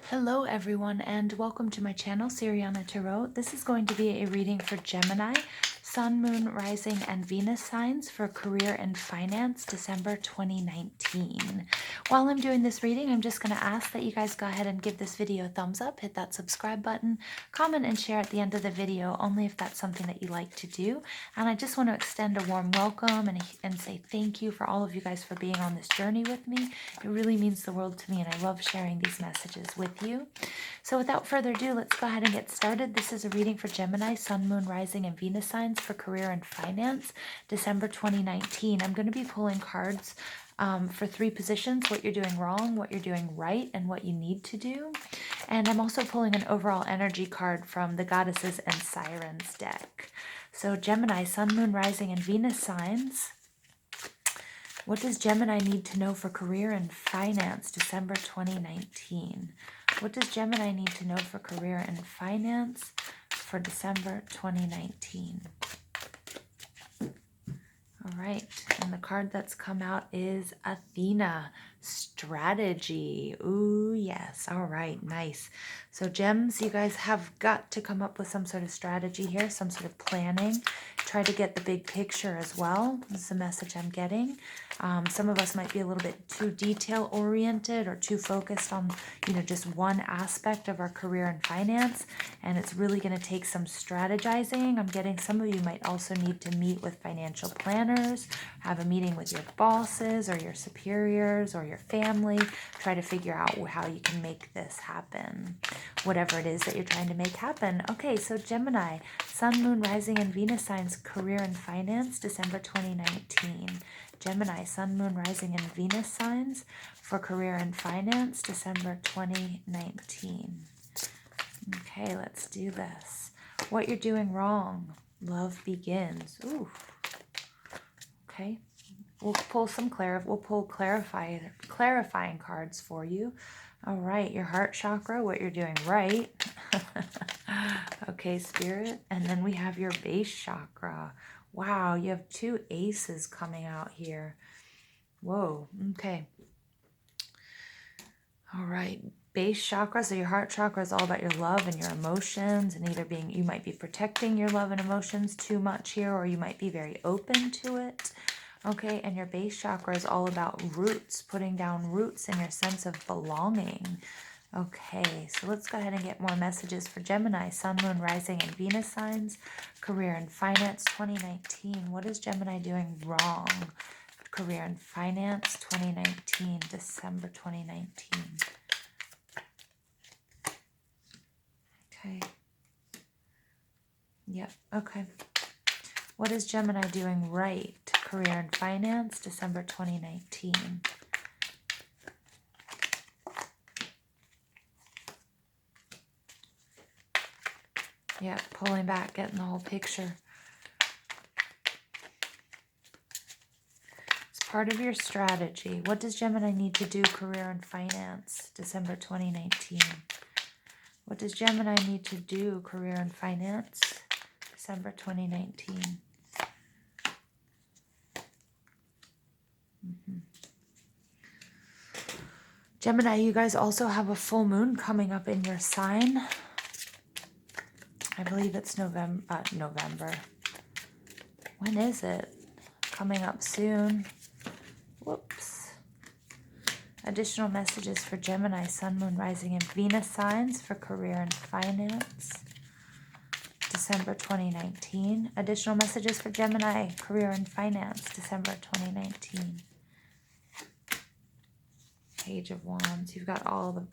Hello everyone and welcome to my channel, Siriana Tarot. This is going to be a reading for Gemini, Sun, Moon, Rising, and Venus signs for career and finance, December 2019. While I'm doing this reading, I'm just going to ask that you guys go ahead and give this video a thumbs up, hit that subscribe button, comment and share at the end of the video, only if that's something that you like to do. And I just want to extend a warm welcome and say thank you for all of you guys for being on this journey with me. It really means the world to me, and I love sharing these messages with you. So without further ado, let's go ahead and get started. This is a reading for Gemini, Sun, Moon, Rising, and Venus signs for career and finance, December 2019. I'm going to be pulling cards for 3 positions: what you're doing wrong, what you're doing right, and what you need to do. And I'm also pulling an overall energy card from the Goddesses and Sirens deck. So Gemini, Sun, Moon, Rising, and Venus signs. What does Gemini need to know for career and finance, December 2019? What does Gemini need to know for career and finance for December 2019? All right, and the card that's come out is Athena, strategy. Ooh, yes. All right, nice. So gems, you guys have got to come up with some sort of strategy here, some sort of planning. Try to get the big picture as well. This is the message I'm getting. Some of us might be a little bit too detail oriented or too focused on, just one aspect of our career and finance. And it's really going to take some strategizing. I'm getting some of you might also need to meet with financial planners, have a meeting with your bosses or your superiors or your family. Try to figure out how you can make this happen, whatever it is that you're trying to make happen. Okay, so Gemini, Sun, Moon, Rising, and Venus signs, career and finance, December 2019. Gemini, Sun, Moon, Rising, and Venus signs for career and finance, December 2019. Okay, let's do this. What you're doing wrong. Love begins. Ooh. Okay. We'll pull some clarifying cards for you. All right, your heart chakra, what you're doing right. Okay, Spirit. And then we have your base chakra. Wow, you have 2 aces coming out here. Whoa, okay. All right, base chakra, so your heart chakra is all about your love and your emotions, and either you might be protecting your love and emotions too much here, or you might be very open to it. Okay, and your base chakra is all about roots, putting down roots in your sense of belonging. Okay, so let's go ahead and get more messages for Gemini, Sun, Moon, Rising, and Venus signs, career and finance 2019. What is Gemini doing wrong? Career and finance 2019, December 2019. Okay. Yep, okay. What is Gemini doing right? Career and finance, December 2019. Yep, pulling back, getting the whole picture. It's part of your strategy. What does Gemini need to do, career and finance, December 2019? What does Gemini need to do, career and finance, December 2019? Gemini, you guys also have a full moon coming up in your sign. I believe it's November. When is it? Coming up soon. Whoops. Additional messages for Gemini, Sun, Moon, Rising, and Venus signs for career and finance, December 2019. Additional messages for Gemini, career and finance, December 2019. Page of Wands. You've got all of them.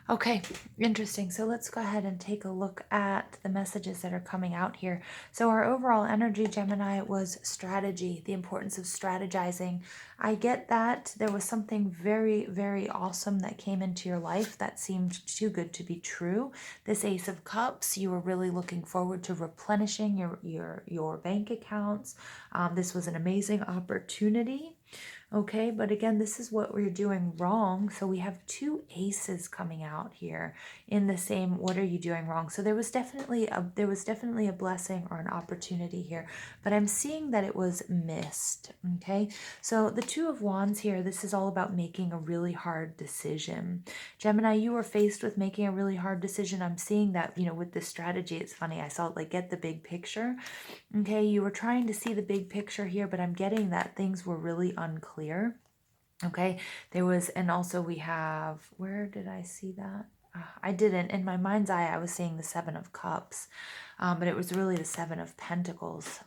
Okay, interesting. So let's go ahead and take a look at the messages that are coming out here. So our overall energy, Gemini, was strategy, the importance of strategizing. I get that there was something very, very awesome that came into your life that seemed too good to be true. This Ace of Cups, you were really looking forward to replenishing your bank accounts. This was an amazing opportunity. Okay, but again, this is what we're doing wrong. So we have two aces coming out here in the same, what are you doing wrong? So there was definitely a blessing or an opportunity here, but I'm seeing that it was missed. Okay, so the Two of Wands here, this is all about making a really hard decision. Gemini, you were faced with making a really hard decision. I'm seeing that, with this strategy, it's funny. I saw it like get the big picture. Okay, you were trying to see the big picture here, but I'm getting that things were really unclear. Okay, there was, and also we have, where did I see that? I didn't. In my mind's eye, I was seeing the Seven of Cups, but it was really the Seven of Pentacles.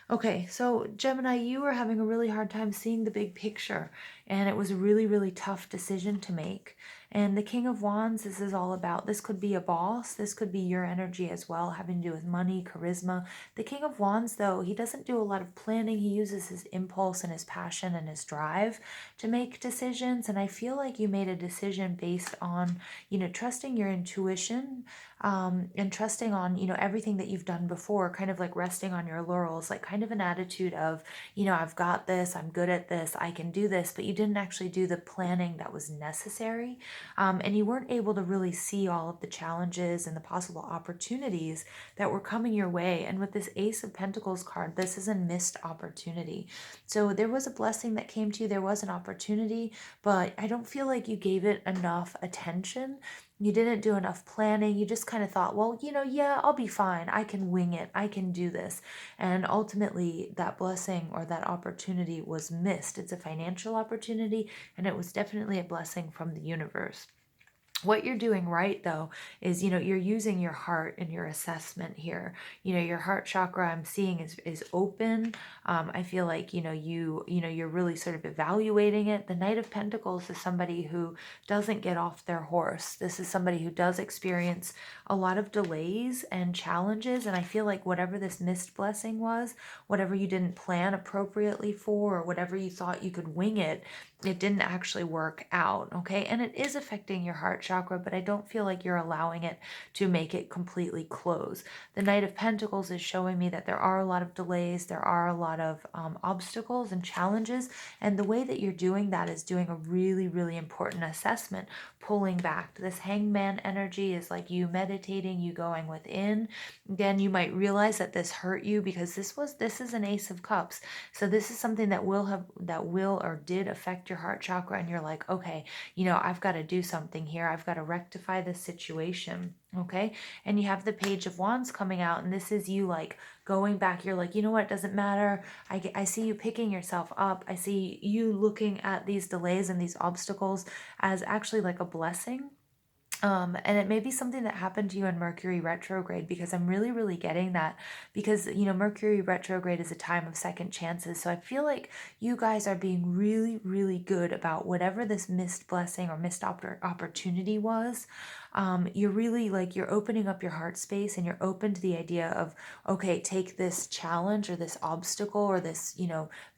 Okay, so Gemini, you were having a really hard time seeing the big picture, and it was a really, really tough decision to make. And the King of Wands, this is all about, this could be a boss, this could be your energy as well, having to do with money, charisma. The King of Wands, though, he doesn't do a lot of planning. He uses his impulse and his passion and his drive to make decisions. And I feel like you made a decision based on, trusting your intuition, and trusting on, everything that you've done before, kind of like resting on your laurels, like kind of an attitude of, I've got this, I'm good at this, I can do this, but you didn't actually do the planning that was necessary. And you weren't able to really see all of the challenges and the possible opportunities that were coming your way. And with this Ace of Pentacles card, this is a missed opportunity. So there was a blessing that came to you, there was an opportunity, but I don't feel like you gave it enough attention. You didn't do enough planning. You just kind of thought, well, yeah, I'll be fine. I can wing it. I can do this. And ultimately, that blessing or that opportunity was missed. It's a financial opportunity, and it was definitely a blessing from the universe. What you're doing right, though, is, you're using your heart in your assessment here. Your heart chakra I'm seeing is open. I feel like, you're really sort of evaluating it. The Knight of Pentacles is somebody who doesn't get off their horse. This is somebody who does experience a lot of delays and challenges. And I feel like whatever this missed blessing was, whatever you didn't plan appropriately for, or whatever you thought you could wing it, it didn't actually work out. Okay, and it is affecting your heart chakra, but I don't feel like you're allowing it to make it completely close. The Knight of Pentacles is showing me that there are a lot of delays, there are a lot of obstacles and challenges, and the way that you're doing that is doing a really, really important assessment, pulling back. This Hangman energy is like you meditating, you going within. Again, you might realize that this hurt you because this is an Ace of Cups. So this is something that will or did affect your heart chakra, and you're like, okay, I've got to do something here. I've got to rectify this situation. Okay. And you have the Page of Wands coming out, and this is you like going back. You're like, you know what? It doesn't matter. I see you picking yourself up. I see you looking at these delays and these obstacles as actually like a blessing. And it may be something that happened to you in Mercury retrograde, because I'm really, really getting that, because, Mercury retrograde is a time of second chances. So I feel like you guys are being really, really good about whatever this missed blessing or missed opportunity was. You're really like, you're opening up your heart space, and you're open to the idea of, okay, take this challenge or this obstacle or this,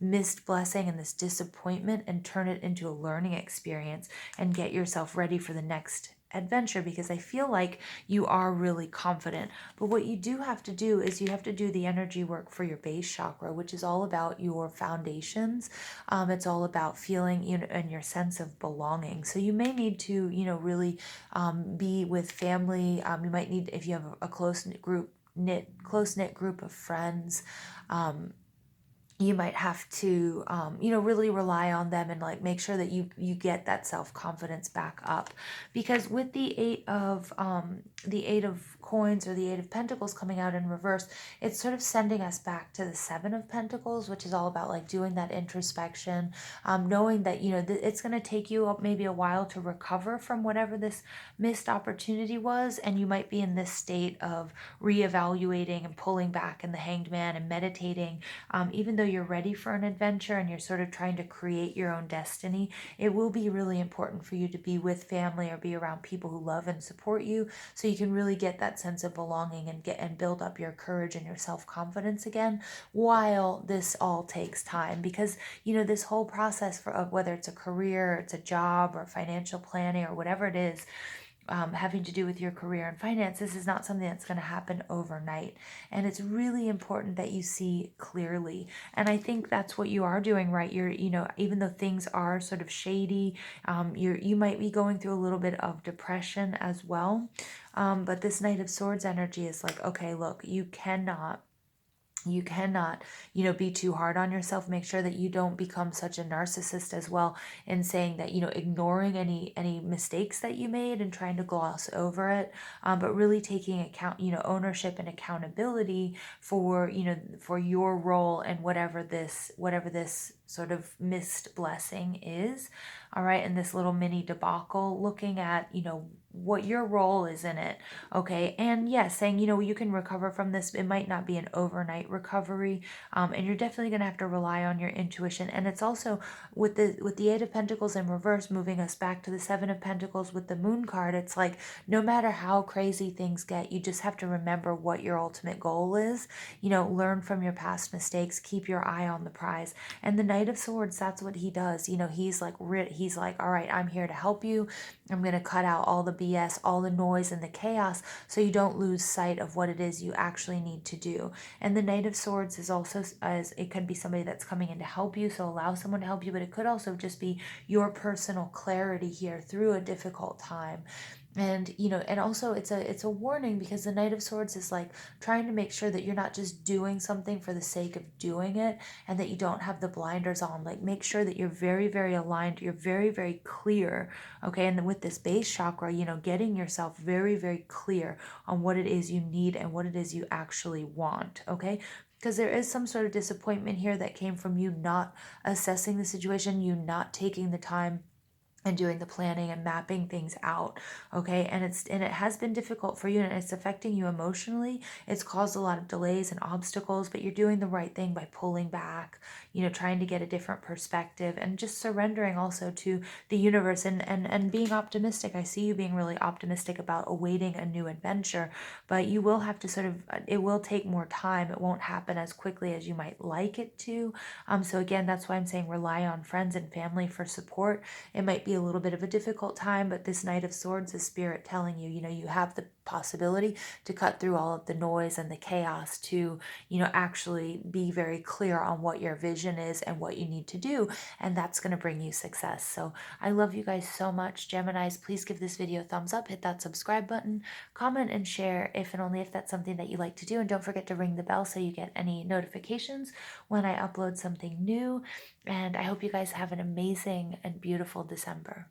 missed blessing and this disappointment and turn it into a learning experience and get yourself ready for the next adventure, because I feel like you are really confident. But what you do have to do is you have to do the energy work for your base chakra, which is all about your foundations. It's all about feeling, and your sense of belonging. So you may need to, really be with family. You might need, if you have a close knit group of friends. You might have to really rely on them, and like make sure that you get that self-confidence back up, because with the eight of coins or the Eight of Pentacles coming out in reverse, it's sort of sending us back to the Seven of Pentacles, which is all about like doing that introspection, knowing that it's going to take you maybe a while to recover from whatever this missed opportunity was, and you might be in this state of reevaluating and pulling back in the Hanged Man and meditating. Even though you're ready for an adventure and you're sort of trying to create your own destiny, it will be really important for you to be with family or be around people who love and support you, so you can really get that sense of belonging and build up your courage and your self-confidence again, while this all takes time. Because this whole process of whether it's a career, it's a job, or financial planning, or whatever it is, having to do with your career and finance, this is not something that's going to happen overnight. And it's really important that you see clearly. And I think that's what you are doing, right? You're, even though things are sort of shady, you might be going through a little bit of depression as well. But this Knight of Swords energy is like, okay, look, you cannot be too hard on yourself. Make sure that you don't become such a narcissist as well, in saying that, ignoring any mistakes that you made and trying to gloss over it, but really taking account, ownership and accountability for, for your role and whatever this sort of missed blessing is. All right, and this little mini debacle, looking at, what your role is in it. Okay, and yes, saying, you can recover from this. It might not be an overnight recovery, and you're definitely going to have to rely on your intuition. And it's also with the Eight of Pentacles in reverse, moving us back to the Seven of Pentacles with the Moon card. It's like, no matter how crazy things get, you just have to remember what your ultimate goal is. Learn from your past mistakes, keep your eye on the prize. And the Knight of Swords, that's what he does. He's like, all right, I'm here to help you. I'm going to cut out all the BS, all the noise and the chaos, so you don't lose sight of what it is you actually need to do. And the Knight of Swords is also, as it could be somebody that's coming in to help you, so allow someone to help you, but it could also just be your personal clarity here through a difficult time. And and also it's a warning, because the Knight of Swords is like trying to make sure that you're not just doing something for the sake of doing it, and that you don't have the blinders on. Like, make sure that you're very, very aligned, you're very, very clear. Okay, and then with this base chakra, getting yourself very, very clear on what it is you need and what it is you actually want. Okay, because there is some sort of disappointment here that came from you not assessing the situation, you not taking the time and doing the planning and mapping things out. Okay, and it has been difficult for you, and it's affecting you emotionally. It's caused a lot of delays and obstacles, but you're doing the right thing by pulling back, trying to get a different perspective, and just surrendering also to the universe, and being optimistic. I see you being really optimistic about awaiting a new adventure, but you will have to sort of, it will take more time. It won't happen as quickly as you might like it to. So again, that's why I'm saying rely on friends and family for support. It might be a little bit of a difficult time, but this Knight of Swords is Spirit telling you, you have the possibility to cut through all of the noise and the chaos to, actually be very clear on what your vision is and what you need to do. And that's going to bring you success. So I love you guys so much. Geminis, please give this video a thumbs up, hit that subscribe button, comment and share if and only if that's something that you like to do. And don't forget to ring the bell so you get any notifications when I upload something new. And I hope you guys have an amazing and beautiful December.